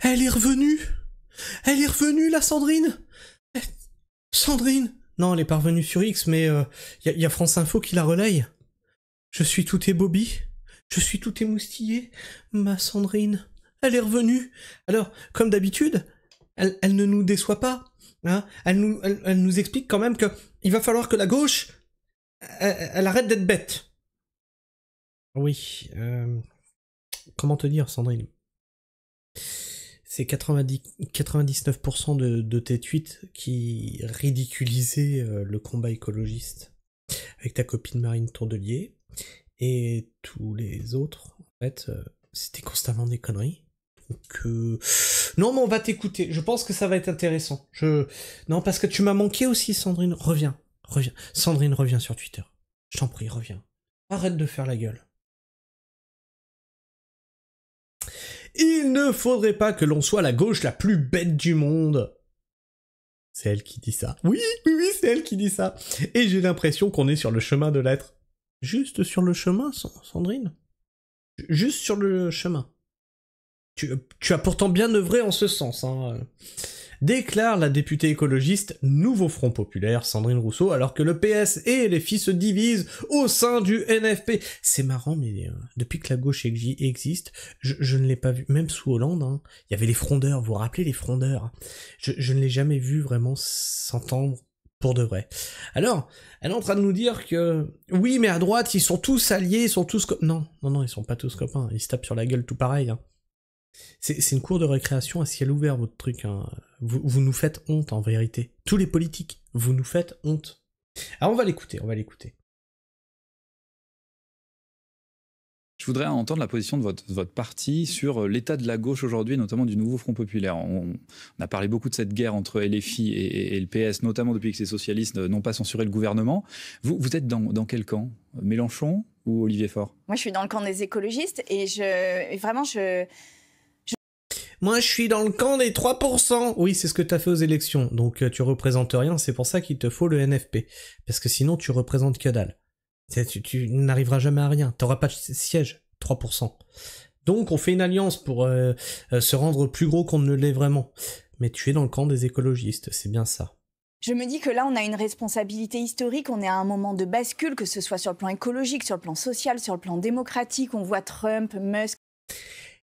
Elle est revenue. Elle est revenue, la Sandrine. Sandrine. Non, elle est pas revenue sur X, mais y a France Info qui la relaye. Je suis tout ébobie. Je suis tout émoustillé. Ma Sandrine. Elle est revenue. Alors, comme d'habitude, elle ne nous déçoit pas. Hein, elle nous explique quand même que il va falloir que la gauche, elle arrête d'être bête. Oui. Comment te dire, Sandrine? C'est 99% de tes tweets qui ridiculisaient le combat écologiste avec ta copine Marine Tourdelier, et tous les autres, en fait, c'était constamment des conneries. Donc, non, mais on va t'écouter. Je pense que ça va être intéressant. Non, parce que tu m'as manqué aussi, Sandrine. Reviens. Sandrine, reviens sur Twitter. Je t'en prie, reviens. Arrête de faire la gueule. Il ne faudrait pas que l'on soit la gauche la plus bête du monde. C'est elle qui dit ça. Oui, c'est elle qui dit ça. Et j'ai l'impression qu'on est sur le chemin de l'être. Juste sur le chemin, Sandrine. Juste sur le chemin. Tu as pourtant bien œuvré en ce sens, hein. Déclare la députée écologiste Nouveau Front Populaire, Sandrine Rousseau, alors que le PS et les filles se divisent au sein du NFP. C'est marrant, mais depuis que la gauche existe, je ne l'ai pas vu, même sous Hollande, hein. Il y avait les frondeurs, vous vous rappelez les frondeurs? Je ne l'ai jamais vu vraiment s'entendre pour de vrai. Alors, elle est en train de nous dire que, oui, mais à droite, ils sont tous alliés, ils sont tous... Non, ils sont pas tous copains, ils se tapent sur la gueule tout pareil, hein. C'est une cour de récréation à ciel ouvert, votre truc, hein. Vous nous faites honte, en vérité. Tous les politiques, vous nous faites honte. Alors on va l'écouter. Je voudrais entendre la position de votre parti sur l'état de la gauche aujourd'hui, notamment du Nouveau Front Populaire. On a parlé beaucoup de cette guerre entre LFI et le PS, notamment depuis que ces socialistes n'ont pas censuré le gouvernement. Vous êtes dans quel camp? Mélenchon ou Olivier Faure? Moi, je suis dans le camp des écologistes et Moi, je suis dans le camp des 3%. Oui, c'est ce que t'as fait aux élections. Donc, tu représentes rien. C'est pour ça qu'il te faut le NFP. Parce que sinon, tu représentes que dalle. Tu n'arriveras jamais à rien. T'auras pas de siège. 3%. Donc, on fait une alliance pour se rendre plus gros qu'on ne l'est vraiment. Mais tu es dans le camp des écologistes. C'est bien ça. Je me dis que là, on a une responsabilité historique. On est à un moment de bascule, que ce soit sur le plan écologique, sur le plan social, sur le plan démocratique. On voit Trump, Musk...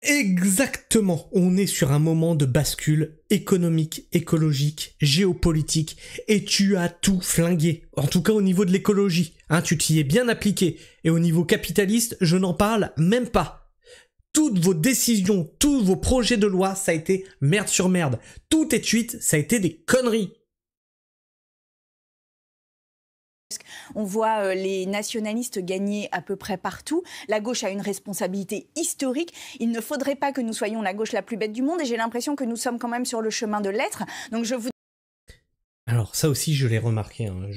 Exactement, on est sur un moment de bascule économique, écologique, géopolitique, et tu as tout flingué, en tout cas au niveau de l'écologie, hein, tu t'y es bien appliqué, et au niveau capitaliste, je n'en parle même pas. Toutes vos décisions, tous vos projets de loi, ça a été merde sur merde, tous tes tweets, ça a été des conneries. On voit les nationalistes gagner à peu près partout. La gauche a une responsabilité historique. Il ne faudrait pas que nous soyons la gauche la plus bête du monde et j'ai l'impression que nous sommes quand même sur le chemin de l'être. Donc je vous... Alors ça aussi je l'ai remarqué, hein.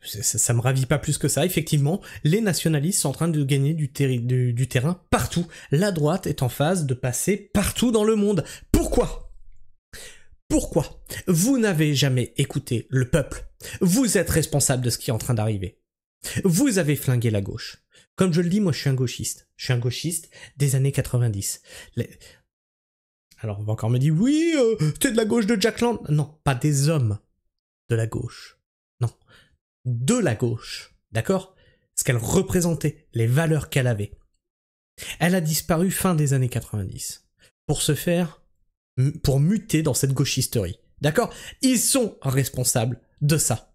Ça me ravit pas plus que ça. Effectivement, les nationalistes sont en train de gagner du terrain partout. La droite est en phase de passer partout dans le monde. Pourquoi ? Vous n'avez jamais écouté le peuple. Vous êtes responsable de ce qui est en train d'arriver. Vous avez flingué la gauche. Comme je le dis, moi je suis un gauchiste. Je suis un gauchiste des années 90. Alors on va encore me dire, oui, t'es de la gauche de Jack Lang. Non, pas des hommes de la gauche. Non, de la gauche. D'accord ? Ce qu'elle représentait, les valeurs qu'elle avait. Elle a disparu fin des années 90. Pour muter dans cette gauchisterie. D'accord ? Ils sont responsables de ça.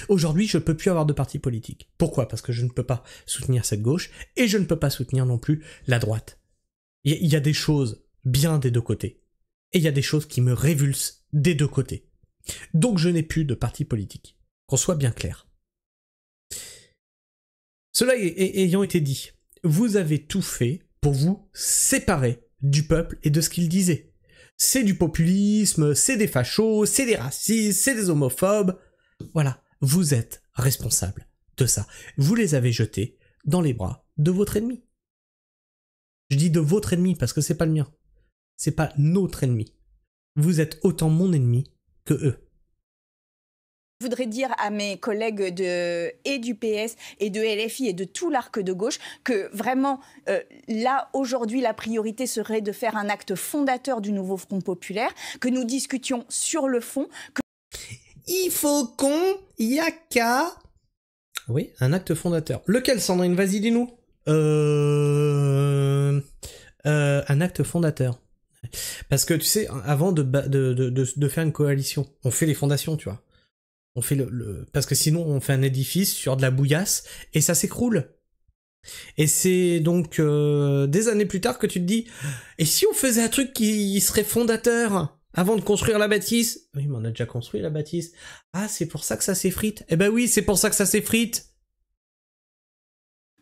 Aujourd'hui, je ne peux plus avoir de parti politique. Pourquoi ? Parce que je ne peux pas soutenir cette gauche et je ne peux pas soutenir non plus la droite. Il y a des choses bien des deux côtés. Et il y a des choses qui me révulsent des deux côtés. Donc je n'ai plus de parti politique. Qu'on soit bien clair. Cela ayant été dit, vous avez tout fait pour vous séparer du peuple et de ce qu'il disait. C'est du populisme, c'est des fachos, c'est des racistes, c'est des homophobes. Voilà, vous êtes responsable de ça. Vous les avez jetés dans les bras de votre ennemi. Je dis de votre ennemi parce que c'est pas le mien. C'est pas notre ennemi. Vous êtes autant mon ennemi que eux. Je voudrais dire à mes collègues et du PS et de LFI et de tout l'arc de gauche que vraiment, là, aujourd'hui, la priorité serait de faire un acte fondateur du nouveau Front populaire, que nous discutions sur le fond. Il faut y a qu'à... Oui, un acte fondateur. Lequel, Sandrine? Vas-y, dis-nous. Un acte fondateur. Parce que, tu sais, avant de faire une coalition, on fait les fondations, tu vois. On fait parce que sinon on fait un édifice sur de la bouillasse et ça s'écroule. Et c'est donc des années plus tard que tu te dis, et si on faisait un truc qui serait fondateur avant de construire la bâtisse? Oui, mais on a déjà construit la bâtisse. Ah, c'est pour ça que ça s'effrite. Eh ben oui, c'est pour ça que ça s'effrite.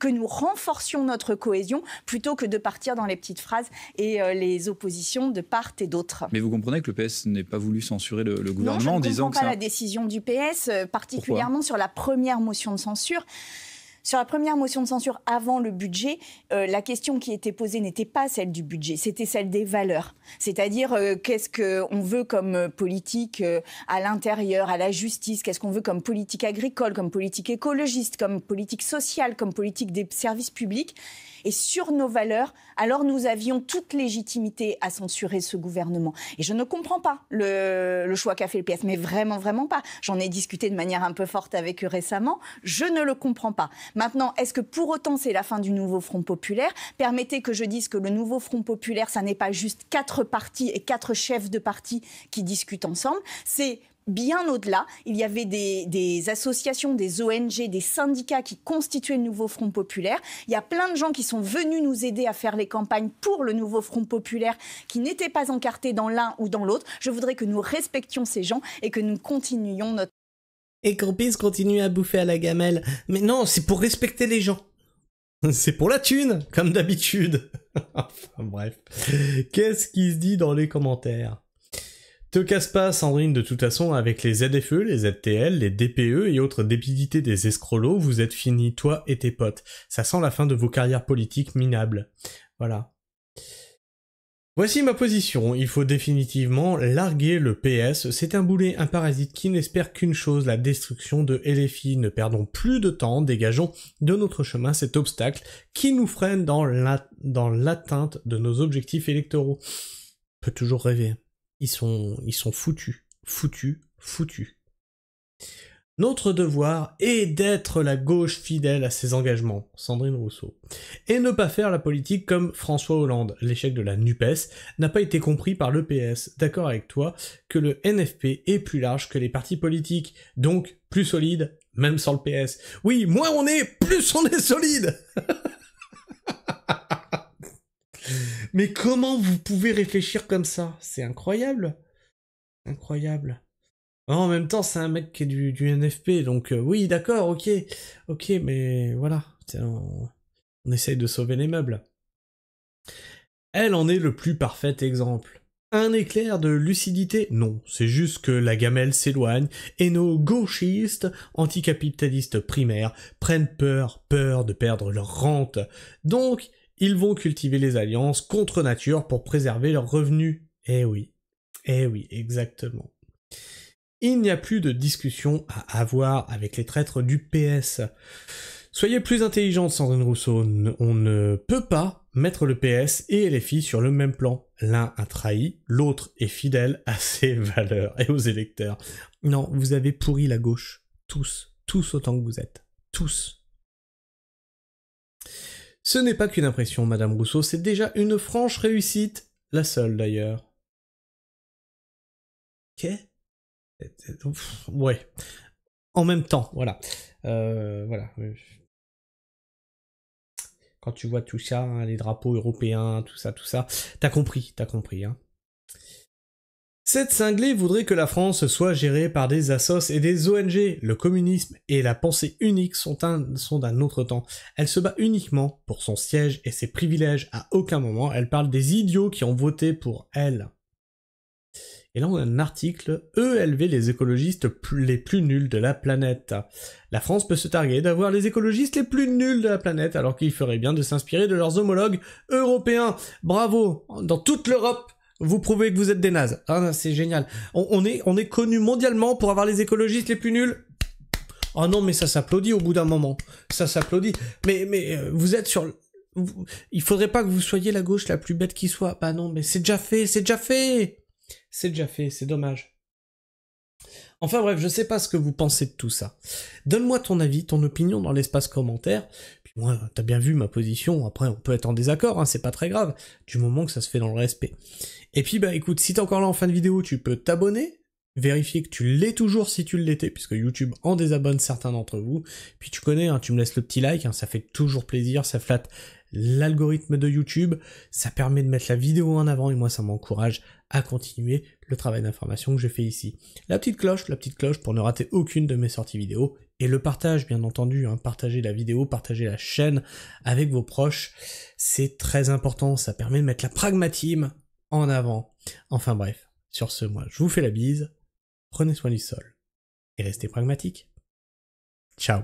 Que nous renforcions notre cohésion plutôt que de partir dans les petites phrases et les oppositions de part et d'autre. Mais vous comprenez que le PS n'ait pas voulu censurer le gouvernement en disant que je ne comprends pas la décision du PS, particulièrement sur la première motion de censure. Sur la première motion de censure avant le budget, la question qui était posée n'était pas celle du budget, c'était celle des valeurs. C'est-à-dire qu'est-ce qu'on veut comme politique à l'intérieur, à la justice, qu'est-ce qu'on veut comme politique agricole, comme politique écologiste, comme politique sociale, comme politique des services publics. Et sur nos valeurs, alors nous avions toute légitimité à censurer ce gouvernement. Et je ne comprends pas le choix qu'a fait le PS, mais vraiment, vraiment pas. J'en ai discuté de manière un peu forte avec eux récemment. Je ne le comprends pas. Maintenant, est-ce que pour autant c'est la fin du nouveau Front populaire? Permettez que je dise que le nouveau Front populaire, ça n'est pas juste 4 partis et 4 chefs de partis qui discutent ensemble. C'est bien au-delà. Il y avait des associations, des ONG, des syndicats qui constituaient le nouveau Front populaire. Il y a plein de gens qui sont venus nous aider à faire les campagnes pour le nouveau Front populaire, qui n'étaient pas encartés dans l'un ou dans l'autre. Je voudrais que nous respections ces gens et que nous continuions notre... Et qu'on puisse continuer à bouffer à la gamelle. Mais non, c'est pour respecter les gens. C'est pour la thune, comme d'habitude. Enfin bref. Qu'est-ce qui se dit dans les commentaires? Te casse pas, Sandrine, de toute façon, avec les ZFE, les ZTL, les DPE et autres débilités des escrolos, vous êtes finis, toi et tes potes. Ça sent la fin de vos carrières politiques minables. Voilà. Voici ma position, il faut définitivement larguer le PS, c'est un boulet, un parasite qui n'espère qu'une chose, la destruction de LFI. Ne perdons plus de temps, dégageons de notre chemin cet obstacle qui nous freine dans l'atteinte de nos objectifs électoraux. On peut toujours rêver. Ils sont foutus. Notre devoir est d'être la gauche fidèle à ses engagements, Sandrine Rousseau, et ne pas faire la politique comme François Hollande. L'échec de la NUPES n'a pas été compris par le PS. D'accord avec toi que le NFP est plus large que les partis politiques, donc plus solide, même sans le PS. Oui, moins on est, plus on est solide. Mais comment vous pouvez réfléchir comme ça? C'est incroyable. Incroyable. En même temps, c'est un mec qui est du NFP, donc oui, d'accord, ok, mais voilà, on essaye de sauver les meubles. Elle en est le plus parfait exemple. Un éclair de lucidité? Non, c'est juste que la gamelle s'éloigne et nos gauchistes anticapitalistes primaires prennent peur de perdre leur rente. Donc, ils vont cultiver les alliances contre nature pour préserver leurs revenus. Eh oui, exactement. Il n'y a plus de discussion à avoir avec les traîtres du PS. Soyez plus intelligente, Sandrine Rousseau. On ne peut pas mettre le PS et LFI sur le même plan. L'un a trahi, l'autre est fidèle à ses valeurs et aux électeurs. Non, vous avez pourri la gauche. Tous autant que vous êtes. Tous. Ce n'est pas qu'une impression, Madame Rousseau, c'est déjà une franche réussite. La seule, d'ailleurs. Qu'est-ce ? Ouais. En même temps, voilà. Voilà. Quand tu vois tout ça, hein, les drapeaux européens, tout ça, t'as compris, hein. Cette cinglée voudrait que la France soit gérée par des assos et des ONG. Le communisme et la pensée unique sont d'un autre temps. Elle se bat uniquement pour son siège et ses privilèges. À aucun moment, elle parle des idiots qui ont voté pour elle. Et là, on a un article « ELV les écologistes les plus nuls de la planète ». La France peut se targuer d'avoir les écologistes les plus nuls de la planète, alors qu'il ferait bien de s'inspirer de leurs homologues européens. Bravo! Dans toute l'Europe, vous prouvez que vous êtes des nazes. Ah, c'est génial. On est connu mondialement pour avoir les écologistes les plus nuls. Oh non, mais ça s'applaudit au bout d'un moment. Ça s'applaudit. Mais vous êtes sur... Il faudrait pas que vous soyez la gauche la plus bête qui soit. Bah non, mais c'est déjà fait, c'est déjà fait. C'est déjà fait, c'est dommage. Enfin bref, je sais pas ce que vous pensez de tout ça. Donne-moi ton avis, ton opinion dans l'espace commentaire. Puis moi, t'as bien vu ma position. Après, on peut être en désaccord, hein, c'est pas très grave. Du moment que ça se fait dans le respect. Et puis bah écoute, si t'es encore là en fin de vidéo, tu peux t'abonner. Vérifier que tu l'es toujours si tu l'étais, puisque YouTube en désabonne certains d'entre vous. Puis tu connais, hein, tu me laisses le petit like, hein, ça fait toujours plaisir, ça flatte l'algorithme de YouTube, ça permet de mettre la vidéo en avant et moi ça m'encourage à continuer le travail d'information que je fais ici. La petite cloche pour ne rater aucune de mes sorties vidéo et le partage bien entendu, hein, partagez la vidéo, partagez la chaîne avec vos proches, c'est très important, ça permet de mettre la pragmatisme en avant. Enfin bref, sur ce, moi je vous fais la bise, prenez soin du sol et restez pragmatique. Ciao.